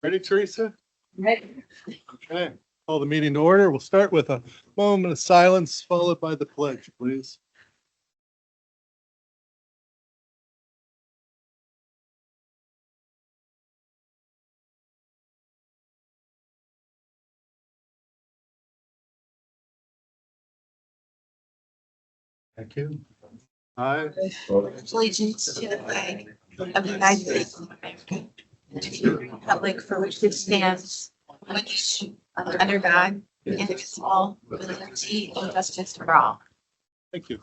Ready, Teresa? Right. Okay. Call the meeting to order. We'll start with a moment of silence followed by the pledge, please. Thank you. I Allegiance to the flag of the United States of America and to the republic for which it stands, one nation, under God, indivisible, with liberty and justice for all. Thank you.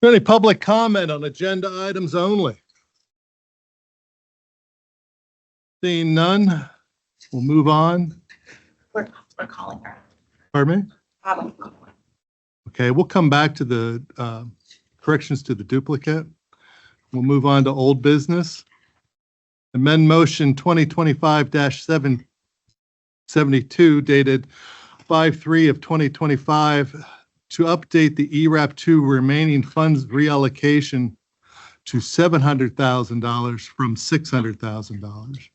Any public comment on agenda items only? Seeing none, we'll move on. We're calling her. Pardon me? Probably. Okay, we'll come back to the corrections to the duplicate. We'll move on to old business. Amend motion 2025-772 dated 5/3 of 2025 to update the ERAP 2 remaining funds reallocation to $700,000 from $600,000.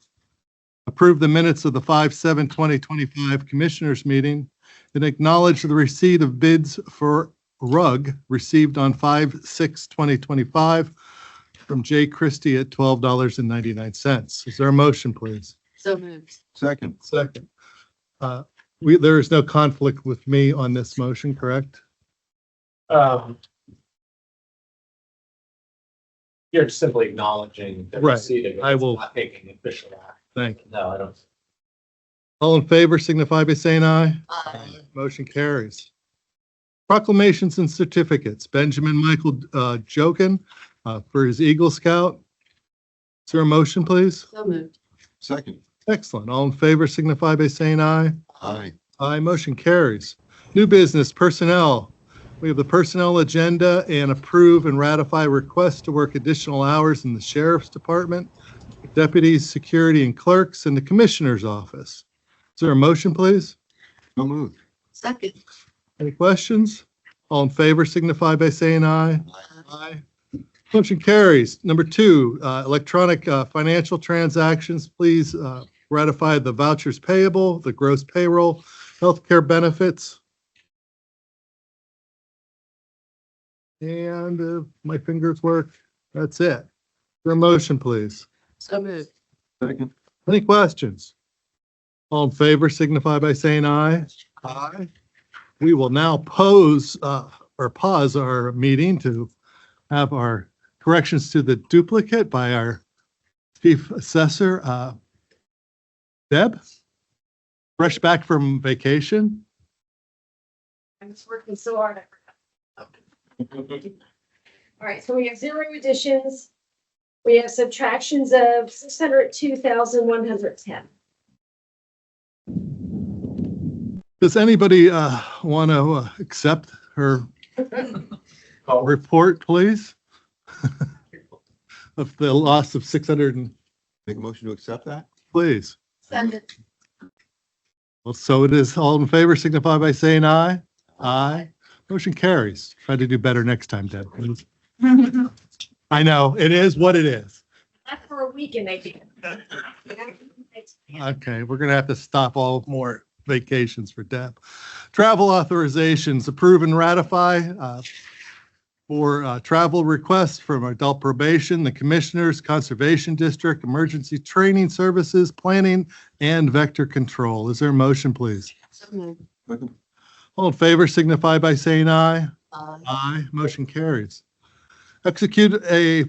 Approve the minutes of the 5/7/2025 Commissioners meeting and acknowledge the receipt of bids for rug received on 5/6/2025 from J. Christie at $12.99. Is there a motion, please? So moved. Second. There is no conflict with me on this motion, correct? You're just simply acknowledging the Right. receipt of it. I It's will- Not taking official act. Thank you. No, I don't. All in favor signify by saying aye. Aye. Motion carries. Proclamations and certificates. Benjamin Michael Jokin for his Eagle Scout. Is there a motion, please? So moved. Second. Excellent. All in favor signify by saying aye. Aye. Aye, motion carries. New business, personnel. We have the personnel agenda and approve and ratify requests to work additional hours in the sheriff's department, deputies, security, and clerks, and the commissioner's office. Is there a motion, please? So moved. Second. Any questions? All in favor signify by saying aye. Aye. Motion carries. Number 2, electronic financial transactions. Please ratify the vouchers payable, the gross payroll, healthcare benefits. And if my fingers work, that's it. Your motion, please. So moved. Second. Any questions? All in favor signify by saying aye. Aye. We will now pause our meeting to have our corrections to the duplicate by our chief assessor, Deb. Fresh back from vacation. I'm just working so hard. All right, so we have 0 additions. We have subtractions of 602,110. Does anybody want to accept her report, please? Of the loss of 600, Make a motion to accept that? please. Second. Well, so it is. All in favor signify by saying aye. Aye. Motion carries. Try to do better next time, Deb, please. I know, it is what it is. Not for a week and they did. Okay, we're gonna have to stop all more vacations for Deb. Travel authorizations, approve and ratify for travel requests from adult probation, the commissioners, conservation district, emergency training services, planning, and vector control. Is there a motion, please? So moved. Second. All in favor signify by saying aye. Aye. Aye, motion carries. Execute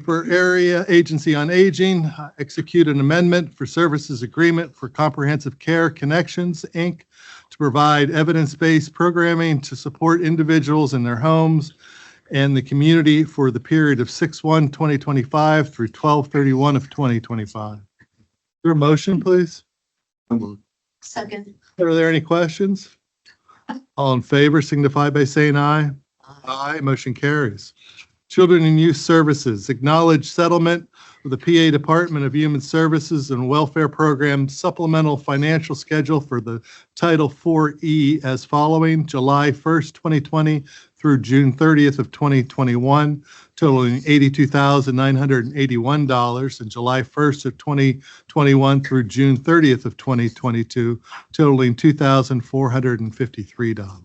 for Area Agency on Aging, execute an amendment for services agreement for Comprehensive Care Connections, Inc. to provide evidence-based programming to support individuals in their homes and the community for the period of 6/1/2025 through 12/31 of 2025. Is there a motion, please? So moved. Second. Are there any questions? All in favor signify by saying aye. Aye, motion carries. Children and Youth Services, acknowledge settlement with the PA Department of Human Services and Welfare Program supplemental financial schedule for the Title 4E as following: July 1st, 2020 through June 30th of 2021, totaling $82,981, and July 1st of 2021 through June 30th of 2022, totaling $2,453.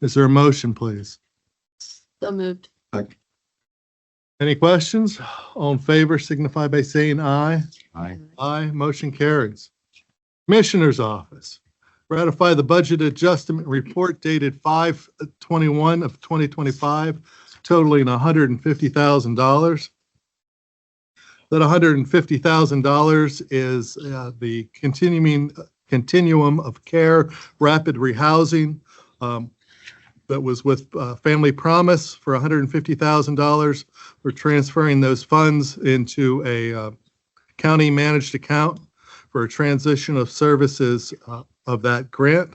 Is there a motion, please? So moved. Any questions? All in favor signify by saying aye. Aye. Aye, motion carries. Commissioner's Office. Ratify the budget adjustment report dated 5/21 of 2025, totaling $150,000. That $150,000 is the continuum of care, rapid rehousing, that was with Family Promise for $150,000. We're transferring those funds into a county managed account for a transition of services of that grant.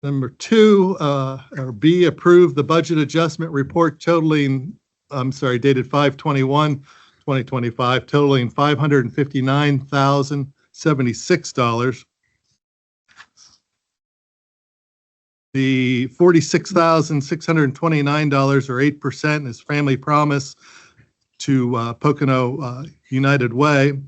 Number two, or B, approve the budget adjustment report dated 5/21/2025, totaling $559,076. The $46,629, or 8%, is Family Promise to Pocono United Way.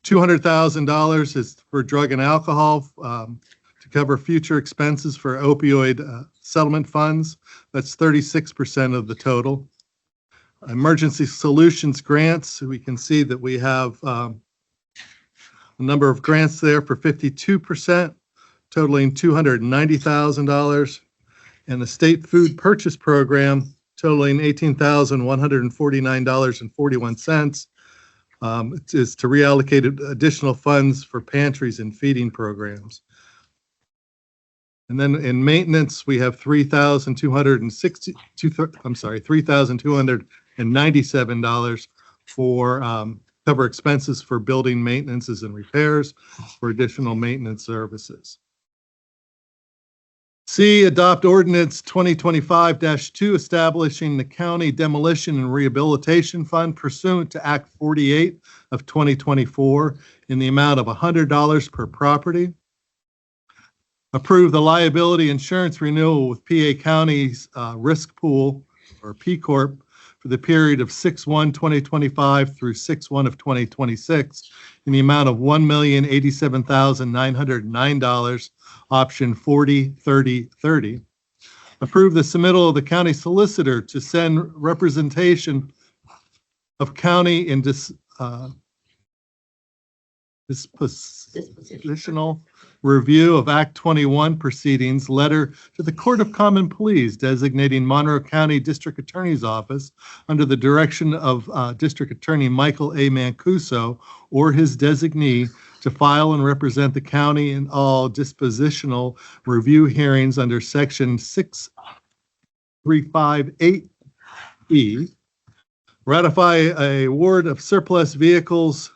$200,000 is for drug and alcohol to cover future expenses for opioid settlement funds. That's 36% of the total. Emergency Solutions grants, we can see that we have a number of grants there for 52%. Totaling $290,000, and the State Food Purchase Program totaling $18,149.41. It is to reallocate additional funds for pantries and feeding programs. And then in maintenance, we have $3,297 for cover expenses for building maintenances and repairs for additional maintenance services. C, adopt ordinance 2025-2 establishing the County Demolition and Rehabilitation Fund pursuant to Act 48 of 2024 in the amount of $100 per property. Approve the liability insurance renewal with PA County's Risk Pool, or P Corp, for the period of 6/1/2025 through 6/1 of 2026 in the amount of $1,087,909, option 40/30/30. Approve the submittal of the county solicitor to send representation of county in dispositional review of Act 21 proceedings letter to the Court of Common Pleas designating Monroe County District Attorney's Office under the direction of District Attorney Michael A. Mancuso or his designee to file and represent the county in all dispositional review hearings under Section 6358E. Ratify a award of surplus vehicles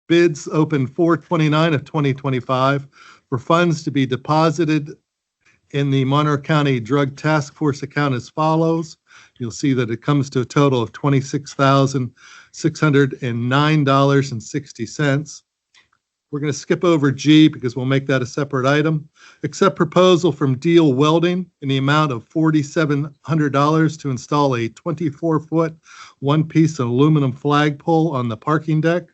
bids open 4/29 of 2025 for funds to be deposited in the Monroe County Drug Task Force account as follows. You'll see that it comes to a total of $26,609.60. We're going to skip over G because we'll make that a separate item. Accept proposal from Deal Welding in the amount of $4,700 to install a 24-foot one-piece aluminum flagpole on the parking deck.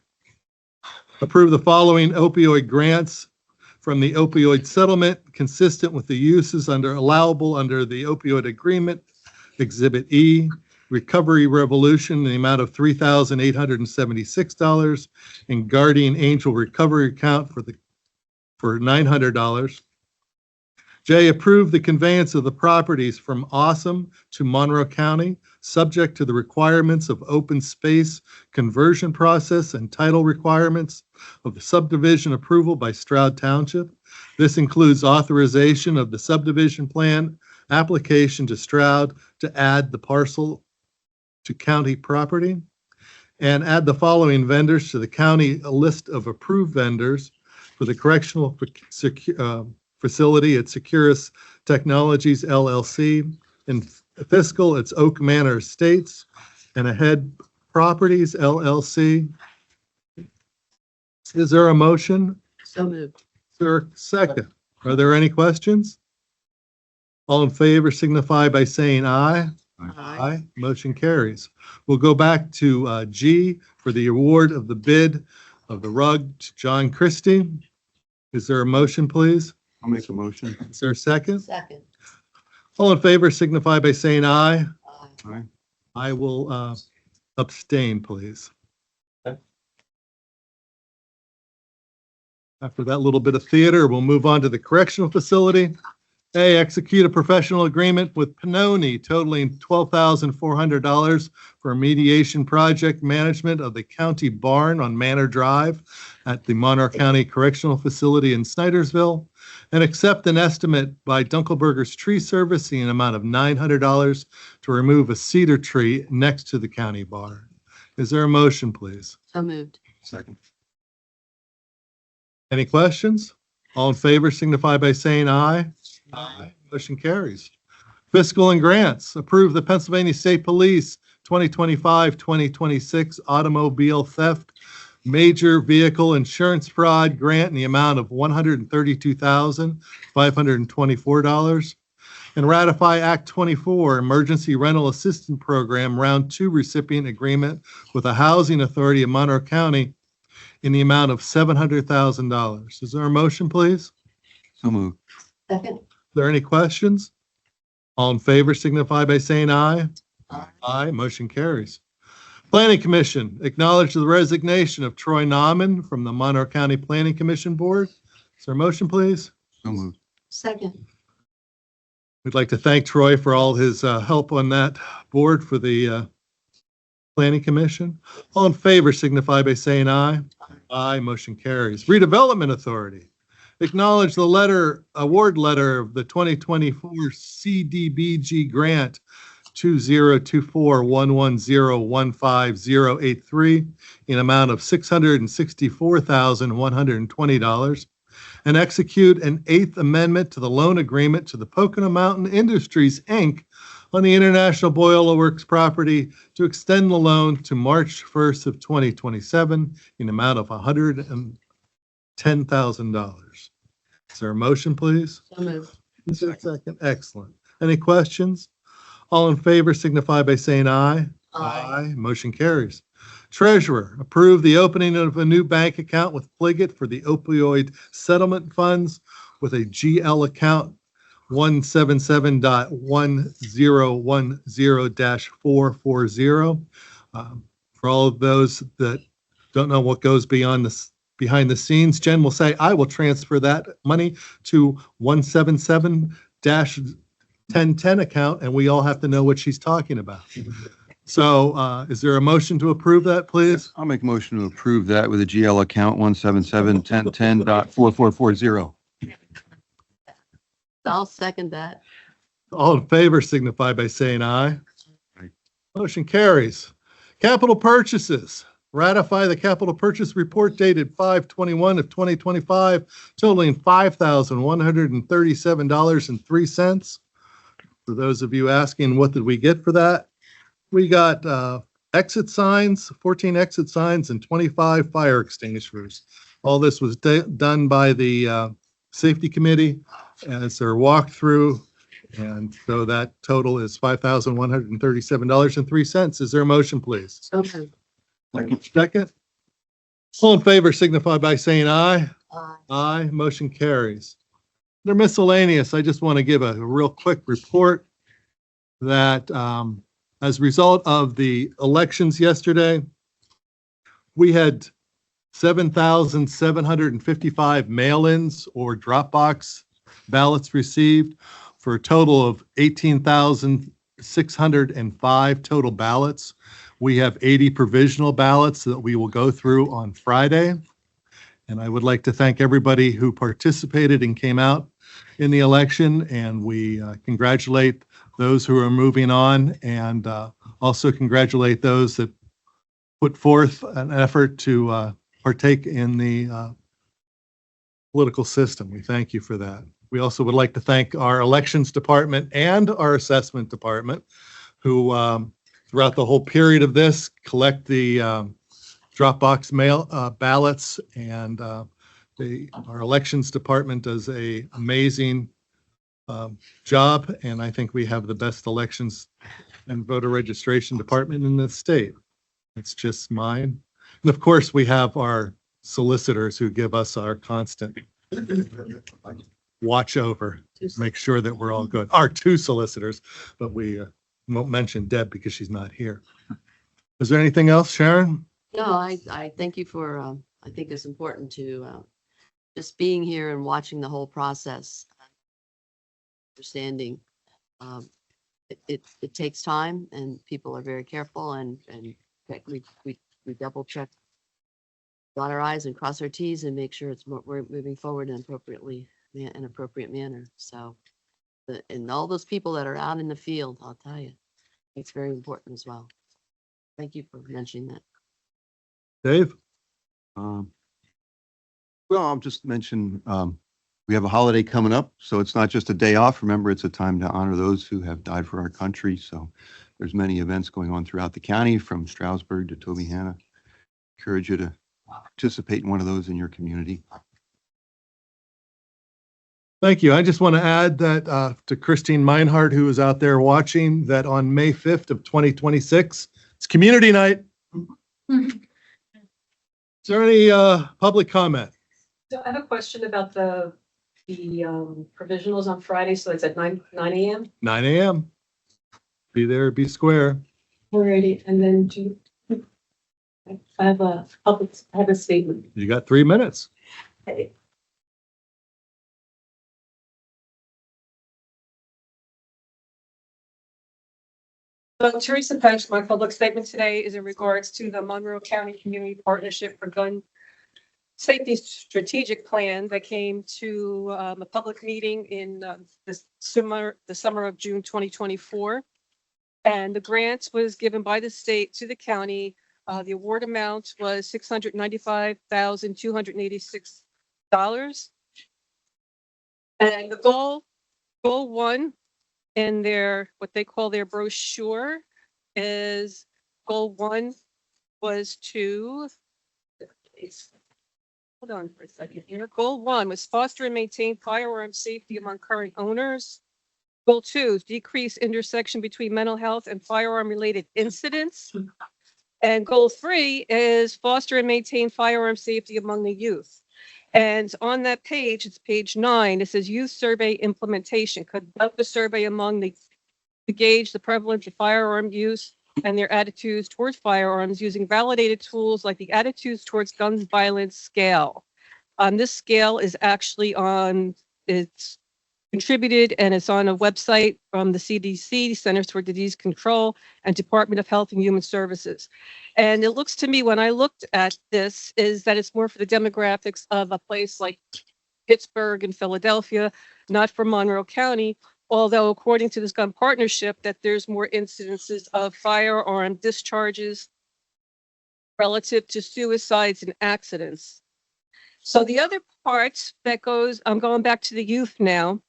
Approve the following opioid grants from the opioid settlement consistent with the uses allowable under the opioid agreement. Exhibit E, Recovery Revolution in the amount of $3,876 and Guardian Angel Recovery Account for $900. J, approve the conveyance of the properties from Awesome to Monroe County, subject to the requirements of open space conversion process and title requirements of the subdivision approval by Stroud Township. This includes authorization of the subdivision plan application to Stroud to add the parcel to county property, and add the following vendors to the county list of approved vendors for the correctional facility at Securus Technologies LLC. In fiscal, it's Oak Manor Estates and Ahead Properties LLC. Is there a motion? So moved. Is there a second? Are there any questions? All in favor signify by saying aye. Aye. Motion carries. We'll go back to G for the award of the bid of the rug to John Christie. Is there a motion, please? I'll make a motion. Is there a second? Second. All in favor signify by saying aye. Aye. Aye. I will abstain, please. Okay. After that little bit of theater, we'll move on to the correctional facility. A, execute a professional agreement with Pannoni totaling $12,400 for mediation project management of the county barn on Manor Drive at the Monroe County Correctional Facility in Snydersville, and accept an estimate by Dunkelberger's Tree Service in an amount of $900 to remove a cedar tree next to the county barn. Is there a motion, please? So moved. Second. Any questions? All in favor signify by saying aye. Aye. Motion carries. Fiscal and grants. Approve the Pennsylvania State Police 2025-2026 automobile theft major vehicle insurance fraud grant in the amount of $132,524. And ratify Act 24 Emergency Rental Assistance Program Round 2 recipient agreement with the Housing Authority of Monroe County in the amount of $700,000. Is there a motion, please? So moved. Second. Are there any questions? All in favor signify by saying aye. Aye. Aye, motion carries. Planning Commission, acknowledge the resignation of Troy Nauman from the Monroe County Planning Commission Board. Is there a motion, please? So moved. Second. We'd like to thank Troy for all his help on that board for the Planning Commission. All in favor signify by saying aye. Aye, motion carries. Redevelopment Authority, acknowledge the award letter of the 2024 CDBG grant 2024-110-15083 in amount of $664,120, and execute an eighth amendment to the loan agreement to the Pocono Mountain Industries, Inc. on the International Boiler Works property to extend the loan to March 1st of 2027 in amount of $110,000. Is there a motion, please? So moved. Is there a second? Excellent. Any questions? All in favor signify by saying aye. Motion carries. Treasurer, approve the opening of a new bank account with Pliget for the opioid settlement funds with a GL account 177.1010-440. For all of those that don't know what goes behind the scenes, Jen will say, I will transfer that money to 177-1010 account, and we all have to know what she's talking about. So is there a motion to approve that, please? I'll make a motion to approve that with a GL account 177-1010.4440. I'll second that. All in favor signify by saying aye. Aye. Motion carries. Capital purchases. Ratify the capital purchase report dated 5/21 of 2025 totaling $5,137.03. For those of you asking, what did we get for that? We got exit signs, 14 exit signs, and 25 fire extinguishers. All this was done by the Safety Committee as their walkthrough. And so that total is $5,137.03. Is there a motion, please? So moved. Second. All in favor signify by saying aye. Aye. Aye, motion carries. Under miscellaneous, I just want to give a real quick report that as a result of the elections yesterday, we had 7,755 mail-ins or Dropbox ballots received for a total of 18,605 total ballots. We have 80 provisional ballots that we will go through on Friday. And I would like to thank everybody who participated and came out in the election. And we congratulate those who are moving on, and also congratulate those that put forth an effort to partake in the political system. We thank you for that. We also would like to thank our elections department and our assessment department, who throughout the whole period of this collect the Dropbox mail ballots, and our elections department does a amazing job, and I think we have the best elections and voter registration department in the state. It's just mine. And of course, we have our solicitors who give us our constant watch over, make sure that we're all good. Our two solicitors, but we won't mention Deb because she's not here. Is there anything else, Sharon? No, I thank you for, I think it's important to, just being here and watching the whole process. Understanding, it takes time and people are very careful and we double check, dot our i's and cross our t's and make sure we're moving forward in an appropriate manner. So, and all those people that are out in the field, I'll tell you, it's very important as well. Thank you for mentioning that. Dave? Well, I'll just mention, we have a holiday coming up, so it's not just a day off. Remember, it's a time to honor those who have died for our country. So there's many events going on throughout the county, from Stroudsburg to Tobyhanna. Encourage you to participate in one of those in your community. Thank you. I just want to add that to Christine Meinhardt, who is out there watching, that on May 5th of 2026, it's community night. Is there any public comment? So I have a question about the provisionals on Friday, so it's at 9 a.m. 9 a.m. Be there, be square. Alrighty, and then I have a statement. You got 3 minutes. Okay. So Teresa Pench, my public statement today is in regards to the Monroe County Community Partnership for Gun Safety Strategic Plan that came to a public meeting in the summer of June 2024. And the grant was given by the state to the county. The award amount was $695,286. And the goal one in their, what they call their brochure, is goal one was to, hold on for a second here. Goal one was foster and maintain firearm safety among current owners. Goal two, decrease intersection between mental health and firearm related incidents. And goal three is foster and maintain firearm safety among the youth. And on that page, it's page 9, it says youth survey implementation. Conduct the survey among the, to gauge the prevalence of firearm use and their attitudes towards firearms using validated tools like the attitudes towards guns violence scale. This scale is actually on, it's contributed and it's on a website from the CDC, Centers for Disease Control, and Department of Health and Human Services. And it looks to me, when I looked at this, is that it's more for the demographics of a place like Pittsburgh and Philadelphia, not for Monroe County, although according to this gun partnership, that there's more incidences of firearm discharges relative to suicides and accidents. So the other part that goes, I'm going back to the youth now,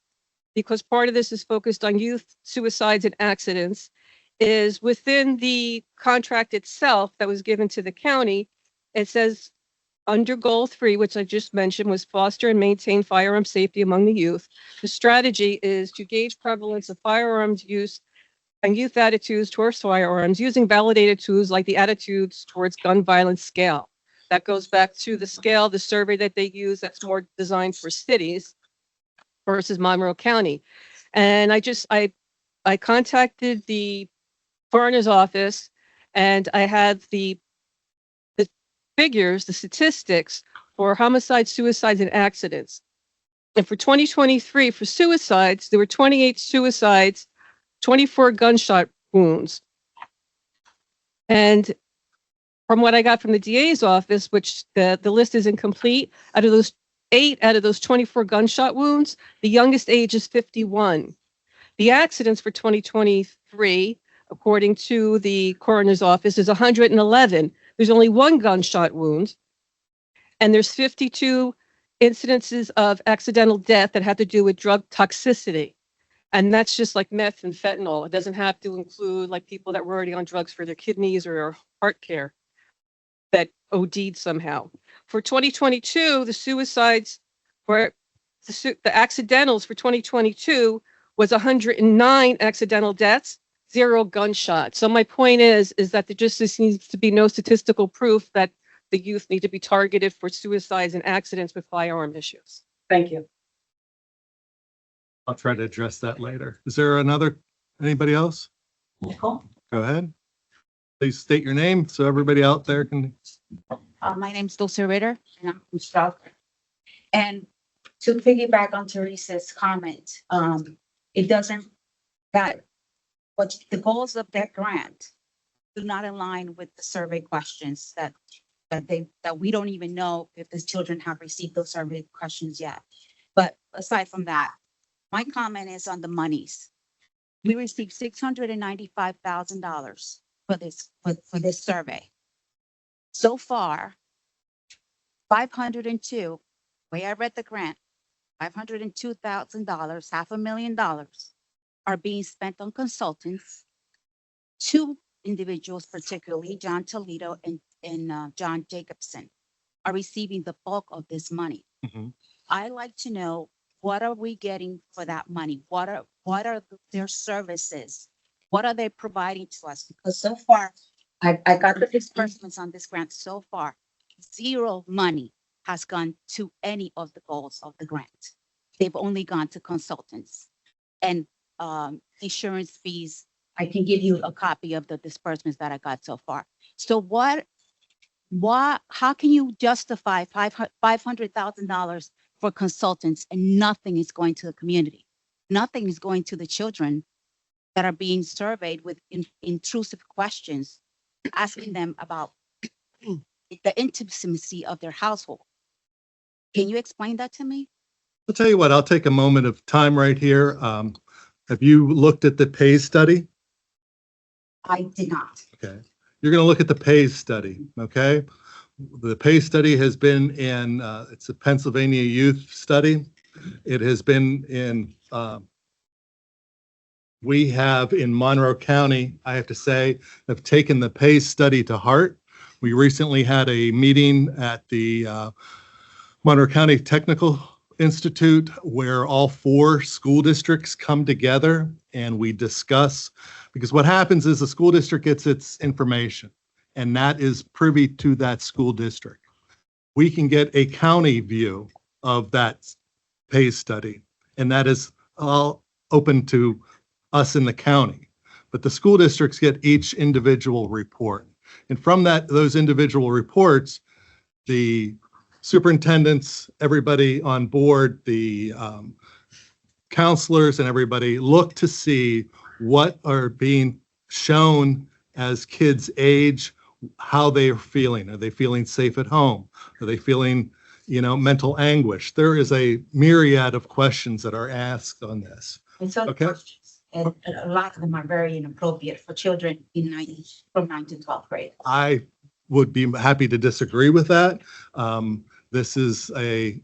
because part of this is focused on youth suicides and accidents, is within the contract itself that was given to the county. It says under goal 3, which I just mentioned, was foster and maintain firearm safety among the youth. The strategy is to gauge prevalence of firearms use and youth attitudes towards firearms using validated tools like the attitudes towards gun violence scale. That goes back to the scale, the survey that they use that's more designed for cities versus Monroe County. And I contacted the coroner's office and I had the figures, the statistics for homicides, suicides, and accidents. And for 2023, for suicides, there were 28 suicides, 24 gunshot wounds. And from what I got from the DA's office, which the list is incomplete, out of those 8 out of those 24 gunshot wounds, the youngest age is 51. The accidents for 2023, according to the coroner's office, is 111. There's only 1 gunshot wound, and there's 52 incidences of accidental death that have to do with drug toxicity. And that's just like meth and fentanyl. It doesn't have to include like people that were already on drugs for their kidneys or heart care that OD'd somehow. For 2022, the suicides were the accidentals for 2022 was 109 accidental deaths, 0 gunshots. So my point is that there just needs to be no statistical proof that the youth need to be targeted for suicides and accidents with firearm issues. Thank you. I'll try to address that later. Is there anybody else? Go ahead. Please state your name so everybody out there can. My name's Dulce Ritter, and I'm from Stroudsburg. And to piggyback on Teresa's comment, it doesn't, but the goals of that grant do not align with the survey questions that we don't even know if the children have received those survey questions yet. But aside from that, my comment is on the monies. We received $695,000 for this survey. So far, 502, way I read the grant, $502,000, $500,000 are being spent on consultants. 2 individuals, particularly John Toledo and John Jacobson, are receiving the bulk of this money. Mhm. I like to know, what are we getting for that money? What are their services? What are they providing to us? Because so far, I got the disbursements on this grant so far. 0 money has gone to any of the goals of the grant. They've only gone to consultants and insurance fees. I can give you a copy of the disbursements that I got so far. So how can you justify $500,000 for consultants and nothing is going to the community? Nothing is going to the children that are being surveyed with intrusive questions, asking them about the intimacy of their household. Can you explain that to me? I'll tell you what, I'll take a moment of time right here. Have you looked at the PAYS study? I did not. Okay. You're going to look at the PAYS study, okay? The PAYS study has been in, it's a Pennsylvania youth study. It has been in, we have in Monroe County, I have to say, have taken the PAYS study to heart. We recently had a meeting at the Monroe County Technical Institute where all 4 school districts come together and we discuss, because what happens is the school district gets its information and that is privy to that school district. We can get a county view of that PAYS study and that is all open to us in the county, but the school districts get each individual report. And from those individual reports, the superintendents, everybody on board, the counselors and everybody look to see what are being shown as kids age, how they are feeling. Are they feeling safe at home? Are they feeling, mental anguish? There is a myriad of questions that are asked on this. It's other Okay. questions. And a lot of them are very inappropriate for children from 9 to 12th grade. I would be happy to disagree with that. This is a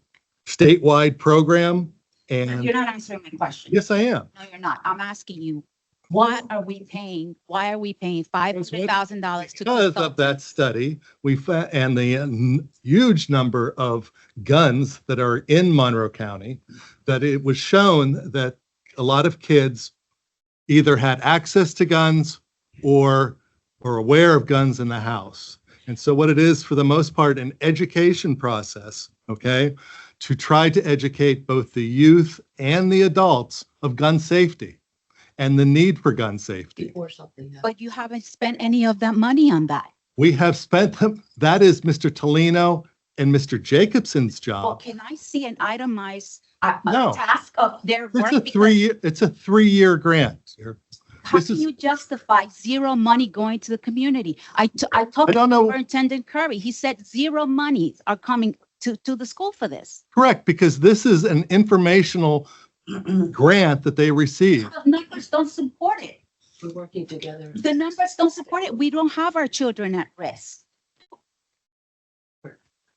statewide program and You're not answering my question. yes, I am. No, you're not. I'm asking you, what are we paying? Why are we paying $500,000 to Because of consultants? that study, and the huge number of guns that are in Monroe County, that it was shown that a lot of kids either had access to guns or were aware of guns in the house. And so what it is, for the most part, an education process, okay, to try to educate both the youth and the adults of gun safety and the need for gun safety. Before something happens. But you haven't spent any of that money on that. We have spent them, that is Mr. Tolino and Mr. Jacobson's Well, job. can I see an itemized No. task of their It's work? a Because it's a 3-year grant. how this can is- you justify 0 money going to the community? I talked I to don't know, Superintendent Curry. He said 0 money are coming to the school for this. correct, because this is an informational grant that they receive. The numbers don't support it. We're working together. The numbers don't support it. We don't have our children at risk.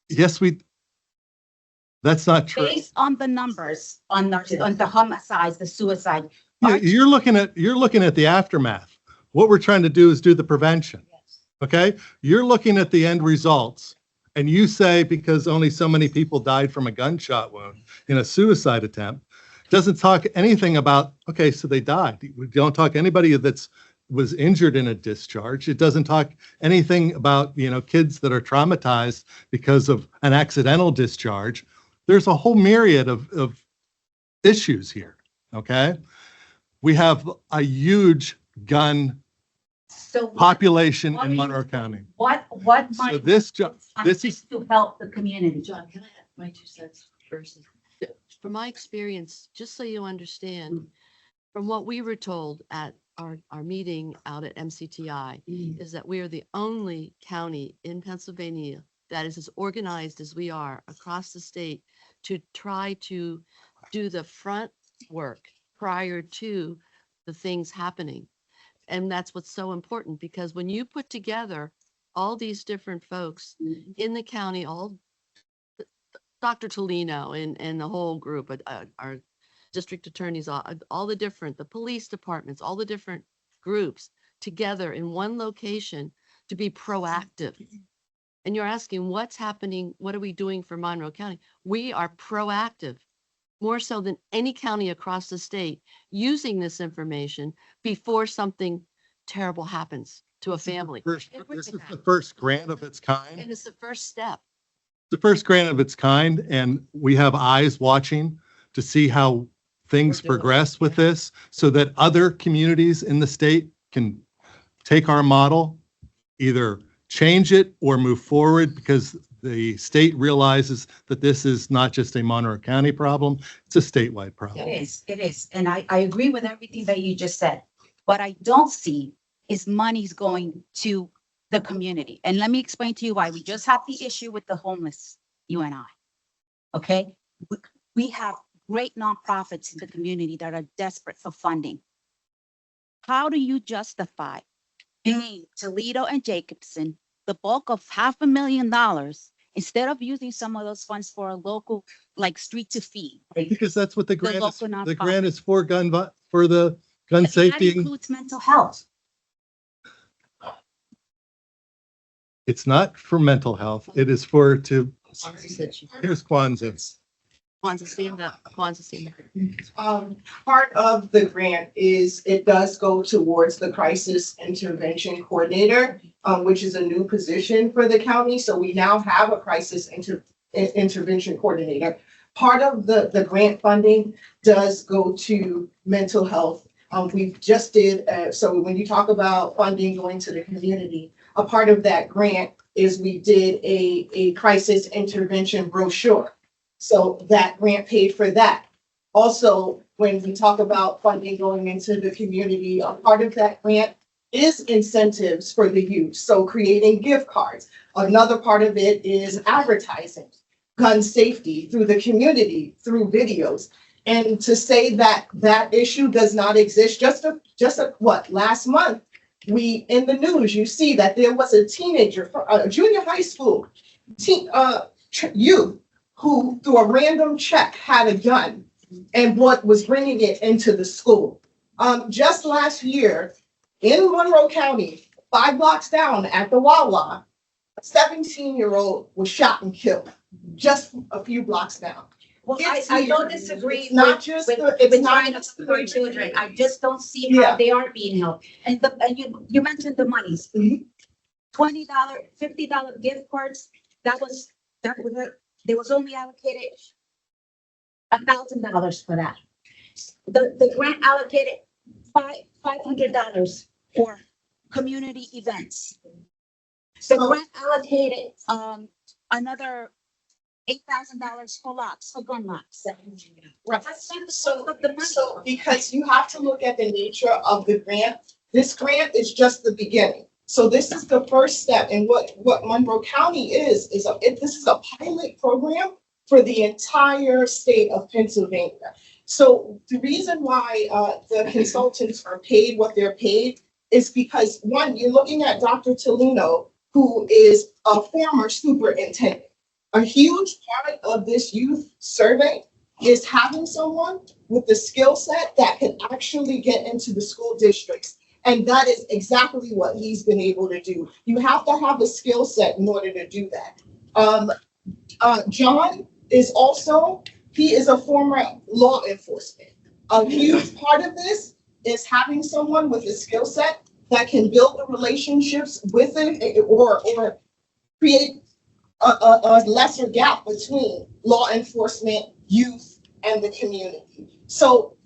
Yes, that's not true. Based on the numbers, on the homicides, the suicide. You're looking at the aftermath. What we're trying to do is do the prevention, Yes. okay? You're looking at the end results And you say because only so many people died from a gunshot wound in a suicide attempt, doesn't talk anything about, okay, so they died. We don't talk anybody was injured in a discharge. It doesn't talk anything about, kids that are traumatized because of an accidental discharge. There's a whole myriad of issues here, okay? We have a huge gun So population what in do you Monroe think? County. what So money this this is, is to help the community? John, can I have my 2 cents first? From my experience, just so you understand, from what we were told at our meeting out at MCTI, is that we are the only county in Pennsylvania that is as organized as we are across the state to try to do the front work prior to the things happening. And that's what's so important, because when you put together all these different folks in the county, all Dr. Tolino and the whole group, our district attorneys, all the police departments, all the different groups together in one location to be proactive. And you're asking what's happening, what are we doing for Monroe County? We are proactive, more so than any county across the state, using this information before something terrible happens to a family. this is the first grant of its And kind. it's the first step. The first grant of its kind, and we have eyes watching to see how things We're doing it, progress with this so that other communities in the state can take our model, either change it or move forward, because the state realizes that this is not just a Monroe County problem, it's a statewide problem. It is. And I agree with everything that you just said. What I don't see is monies going to the community. And let me explain to you why. We just had the issue with the homeless, you and I. Okay? We have great nonprofits in the community that are desperate for funding. How do you justify paying Toledo and Jacobson the bulk of $500,000 instead of using some of those funds for a local, like Street to Feed? Because that's what the grant is. local The nonprofit. grant is for for the gun That safety. includes mental health. It's not for mental health. It is for Kwanzaa said she- here's Kwanzaa. Kwanzaa, stand up. Kwanzaa, stand up. Part of the grant is it does go towards the crisis intervention coordinator, which is a new position for the county. So we now have a crisis intervention coordinator. Part of the grant funding does go to mental health. We just did, so when you talk about funding going to the community, a part of that grant is we did a crisis intervention brochure. So that grant paid for that. Also, when we talk about funding going into the community, a part of that grant is incentives for the youth. So creating gift cards. Another part of it is advertising, gun safety through the community, through videos. And to say that that issue does not exist, last month, in the news, you see that there was a teenager, a junior high school youth who, through a random check, had a gun and was bringing it into the school. Just last year in Monroe County, 5 blocks down at the Wawa, a 17-year-old was shot and killed just a few blocks down. Well, It's I don't here. disagree It's not with, just with, the- it's with not trying to just the- support children. I just don't see Yeah. how they aren't being helped. And you mentioned the monies. Mhm. $20, $50 gift cards, there was only allocated $1,000 for that. The grant allocated $500 for community events. The So- grant allocated another $8,000 for locks, for gun locks. Right. That's not the source of the money. So, because you have to look at the nature of the grant, this grant is just the beginning. So this is the first step, and what Monroe County is this is a pilot program for the entire state of Pennsylvania. So the reason why the consultants are paid what they're paid is because, one, you're looking at Dr. Tolino, who is a former superintendent. A huge part of this youth survey is having someone with the skill set that can actually get into the school districts. And that is exactly what he's been able to do. You have to have a skill set in order to do that. John is also, he is a former law enforcement. A huge part of this is having someone with a skill set that can build the relationships with it or create a lesser gap between law enforcement, youth, and the community. So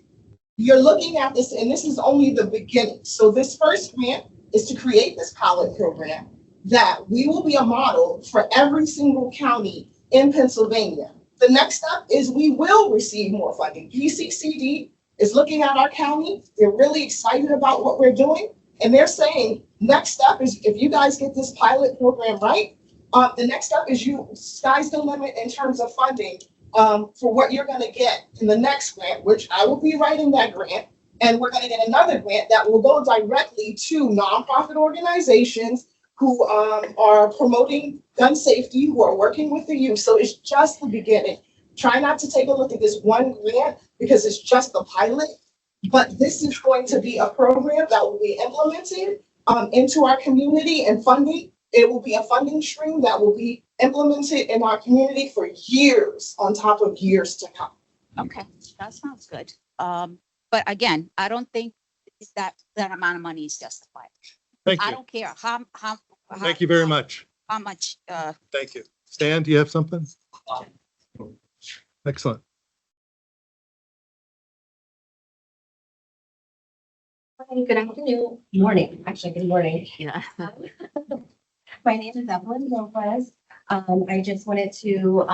you're looking at this, and this is only the beginning. So this first grant is to create this pilot program that we will be a model for every single county in Pennsylvania. The next step is we will receive more funding. PCCD is looking at our county. They're really excited about what we're doing. And they're saying, next step is if you guys get this pilot program right, the next step is sky's the limit in terms of funding for what you're gonna get in the next grant, which I will be writing that grant. And we're gonna get another grant that will go directly to nonprofit organizations who are promoting gun safety, who are working with the youth. So it's just the beginning. Try not to take a look at this one grant because it's just the pilot, but this is going to be a program that will be implemented into our community and funding. It will be a funding stream that will be implemented in our community for years on top of years to come. Okay, that sounds good. But again, I don't think that amount of money is justified. Thank I you. don't care how. Thank you very much. How much, Thank you. Stan, do you have something? Excellent. Hi, good afternoon, morning, actually, good morning. Yeah. My name is Evelyn Lopez. I just wanted to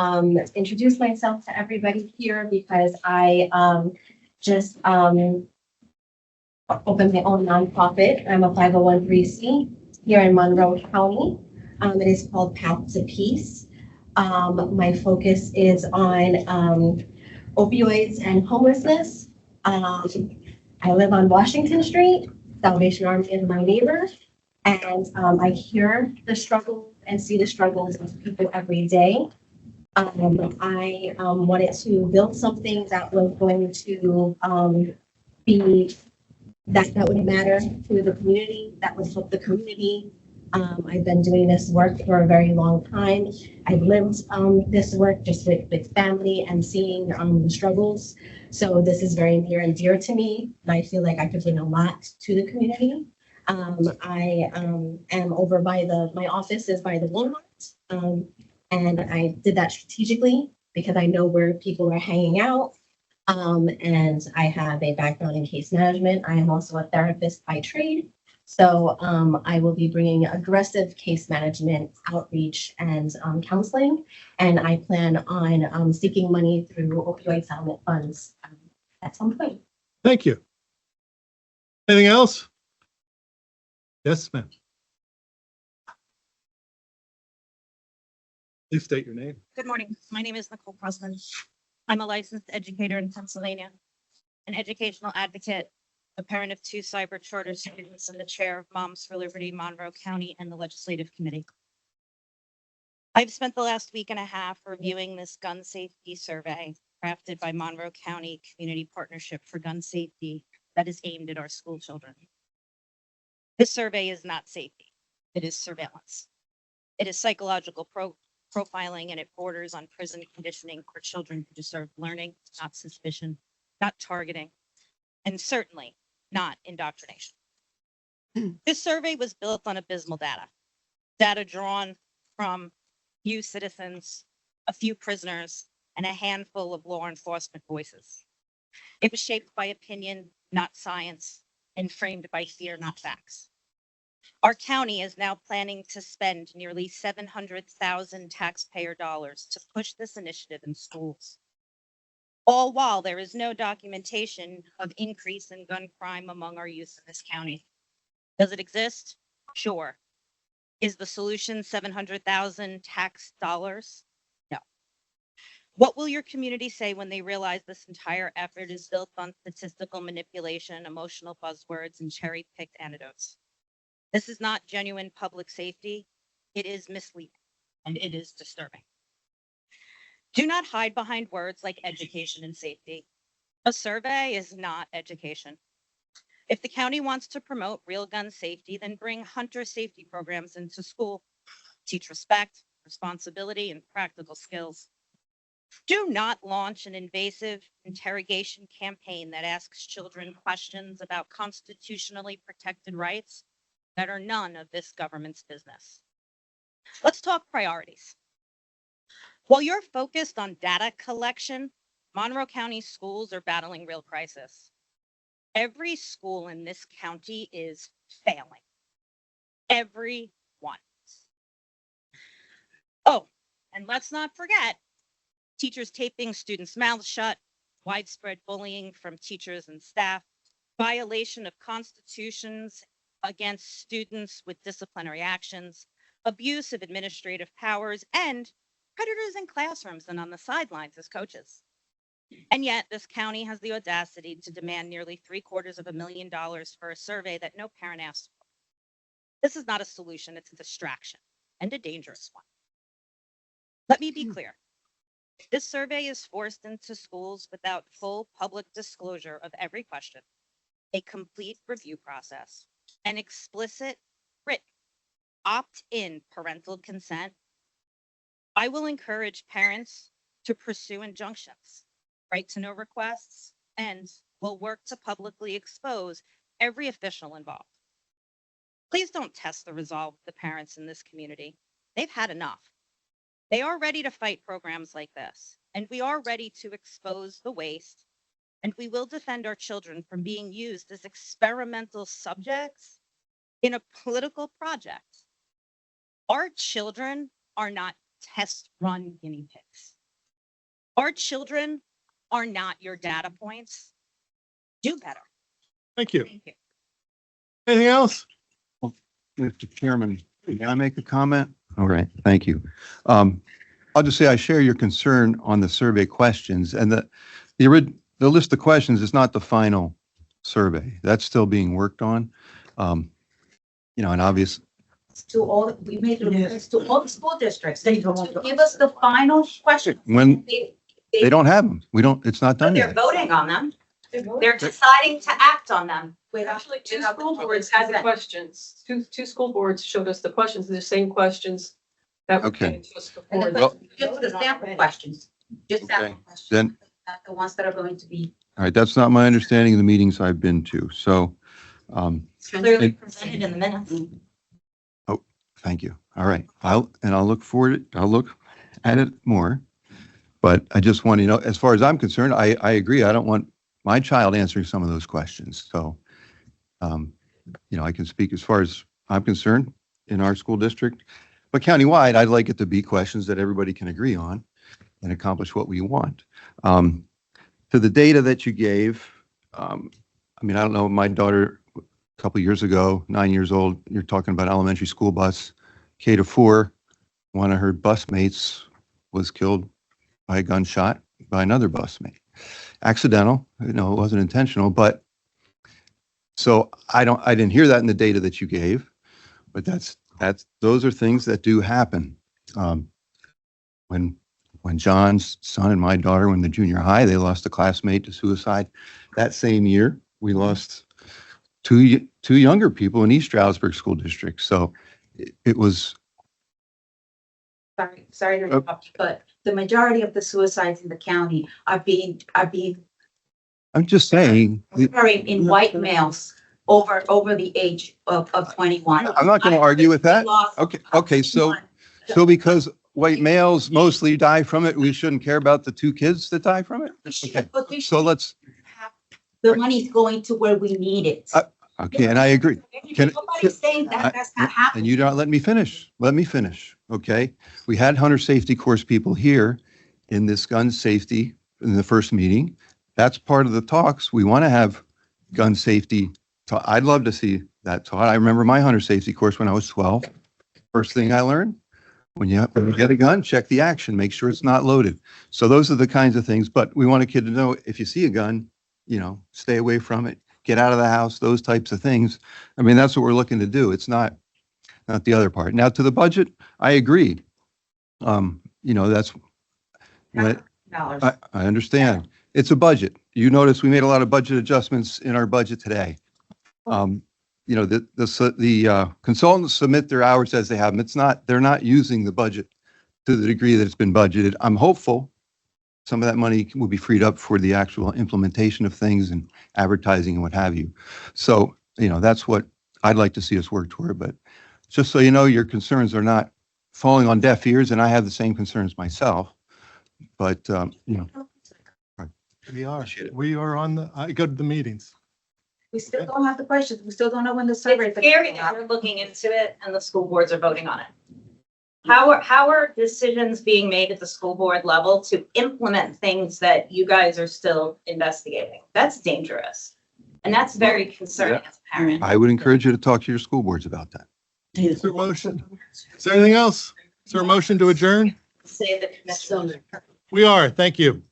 introduce myself to everybody here because I just opened my own nonprofit. I'm a 501(c) here in Monroe County. It is called Path to Peace. My focus is on opioids and homelessness. I live on Washington Street. Salvation Army is my neighbor. And I hear the struggles and see the struggles of people every day. I wanted to build something that was going to be that would matter to the community, that would help the community. I've been doing this work for a very long time. I've lived this work just with family and seeing the struggles. So this is very near and dear to me. And I feel like I could bring a lot to the community. I am over by my office is by the Walmart. And I did that strategically because I know where people are hanging out. And I have a background in case management. I am also a therapist by trade. So I will be bringing aggressive case management, outreach, and counseling. And I plan on seeking money through opioid settlement funds at some point. Thank you. Anything else? Yes, ma'am. Please state your name. Good morning. My name is Nicole Pressman. I'm a licensed educator in Pennsylvania, an educational advocate, a parent of 2 cyber charter students, and the chair of Moms for Liberty, Monroe County, and the Legislative Committee. I've spent the last week and a half reviewing this gun safety survey crafted by Monroe County Community Partnership for Gun Safety that is aimed at our school children. This survey is not safety. It is surveillance. It is psychological profiling, and it borders on prison conditioning for children who deserve learning, not suspicion, not targeting, and certainly not indoctrination. This survey was built on abysmal data drawn from few citizens, a few prisoners, and a handful of law enforcement voices. It was shaped by opinion, not science, and framed by fear, not facts. Our county is now planning to spend nearly $700,000 taxpayer dollars to push this initiative in schools. All while there is no documentation of increase in gun crime among our youth in this county. Does it exist? Sure. Is the solution 700,000 tax dollars? No. What will your community say when they realize this entire effort is built on statistical manipulation, emotional buzzwords, and cherry-picked anecdotes? This is not genuine public safety. It is misleading, and it is disturbing. Do not hide behind words like education and safety. A survey is not education. If the county wants to promote real gun safety, then bring hunter safety programs into school. Teach respect, responsibility, and practical skills. Do not launch an invasive interrogation campaign that asks children questions about constitutionally protected rights that are none of this government's business. Let's talk priorities. While you're focused on data collection, Monroe County schools are battling real crisis. Every school in this county is failing. Every one. Oh, and let's not forget teachers taping students' mouths shut, widespread bullying from teachers and staff, violation of constitutions against students with disciplinary actions, abuse of administrative powers, and predators in classrooms and on the sidelines as coaches. And yet this county has the audacity to demand nearly $750,000 for a survey that no parent asked for. This is not a solution, it's a distraction and a dangerous one. Let me be clear. This survey is forced into schools without full public disclosure of every question, a complete review process, an explicit written opt-in parental consent. I will encourage parents to pursue injunctions, right to know requests, and will work to publicly expose every official involved. Please don't test the resolve of the parents in this community. They've had enough. They are ready to fight programs like this, and we are ready to expose the waste, and we will defend our children from being used as experimental subjects in a political project. Our children are not test run guinea pigs. Our children are not your data points. Do better. Thank you. Thank you. Anything else? Mr. Chairman, may I make a comment? All right, thank you. I'll just say I share your concern on the survey questions, and the list of questions is not the final survey. That's still being worked on. And obviously, To all, we made requests to all the school districts. They to give us the final question. when they don't have them, it's not done They're yet. voting on them. They're deciding to act on them. Actually, two school boards had the questions. Two school boards showed us the questions, the same questions that were Okay. given to us And before. Well- just the sample questions, just Okay. sample questions. Then- Not the ones that are going to be All right, that's not my understanding of the meetings I've been to. So, clearly And- presented in the minutes. thank you. All right. I'll look at it more. But I just want to know, as far as I'm concerned, I agree. I don't want my child answering some of those questions. So, I can speak as far as I'm concerned in our school district. But countywide, I'd like it to be questions that everybody can agree on and accomplish what we want. To the data that you gave, I don't know, my daughter, a couple of years ago, 9 years old, you're talking about elementary school bus, K to 4, one of her busmates was killed by a gunshot by another busmate. Accidental, it wasn't intentional, but so I didn't hear that in the data that you gave, but those are things that do happen. When John's son and my daughter were in the junior high, they lost a classmate to suicide. That same year, we lost two younger people in East Stroudsburg School District. So it was. Sorry to interrupt, but the majority of the suicides in the county are being I'm just saying. occurring in white males over the age of 21. I'm not going to argue with that. We lost Okay. So because white males mostly die from it, we shouldn't care about the 2 kids that die from it? Okay. But we So let's. the money's going to where we need it. Okay, and I agree. Nobody's saying that that's not And happening. you don't let me finish. Let me finish, okay? We had hunter safety course people here in this gun safety in the first meeting. That's part of the talks. We want to have gun safety. I'd love to see that taught. I remember my hunter safety course when I was 12. First thing I learned, when you get a gun, check the action, make sure it's not loaded. So those are the kinds of things, but we want a kid to know if you see a gun, stay away from it. Get out of the house, those types of things. That's what we're looking to do. It's not the other part. Now, to the budget, I agree. That's what I understand. It's a budget. You notice we made a lot of budget adjustments in our budget today. The consultants submit their hours as they have them. They're not using the budget to the degree that it's been budgeted. I'm hopeful some of that money will be freed up for the actual implementation of things and advertising and what have you. So, that's what I'd like to see us work toward, but just so you know, your concerns are not falling on deaf ears, and I have the same concerns myself. But, We are, Appreciate it. we are on I go to the meetings. We still don't have the questions. We still don't know when the survey. It's scary that we're looking into it and the school boards are voting on it. How are decisions being made at the school board level to implement things that you guys are still investigating? That's dangerous. And that's very concerning as a parent. I would encourage you to talk to your school boards about that. Is there a motion? Is there anything else? Is there a motion to adjourn? Say the commission. We are. Thank you.